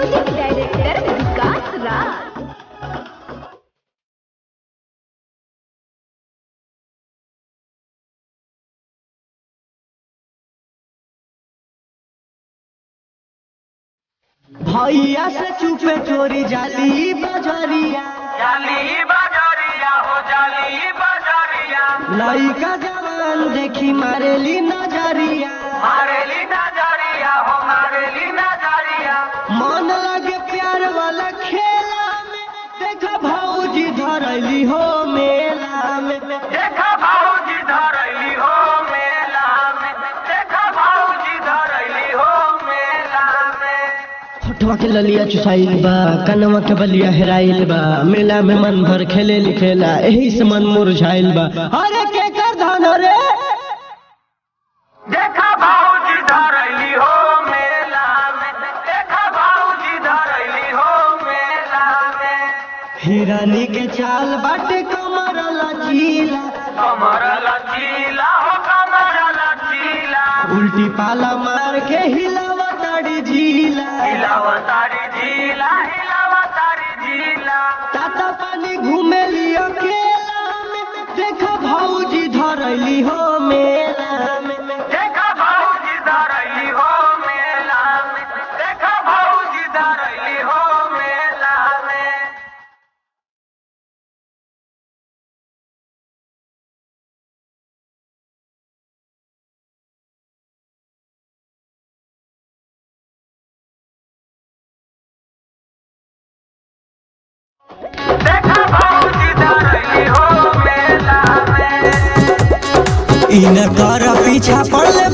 Music director विकास राज। भैया से चुपे चोरी जाली बजरिया हो जाली बाजारिया लइका जवान देखी मारेली नजरिया हो मारेली नजरिया मन लगे प्यार वाला खेला में देखा भौजी धरैली हो मेला में देखा भाऊजी धरैली हो मेला में देखा भाऊजी धरैली हो मेला में होठवा के ललिया चुसाइल बा कनवा के बलिया हेराइल बा मेला में मन भर खेले लिखेला यही से मन मुरझाइल बा अरे के कर धन रे देखा भाऊजी धरैली हो मेला में देखा भाऊजी धरैली हो मेला में हिरानी के चाल बाटे कमर लचीला कमर लचीला हो कमर लचीला उल्टी पाला मार के हिलावा ताड़ी झीला हिलावतारी झीला हिलावतारी झीला ताता पानी घूमे लियो खेला में देखा भौजी धरैली हो मेला में देखा भाऊजी धरैली हो मेला में देखा भाऊजी धरैली हो मेला में देखा भाऊजी धरैली हो मेला में इन कर पीछा पड़ले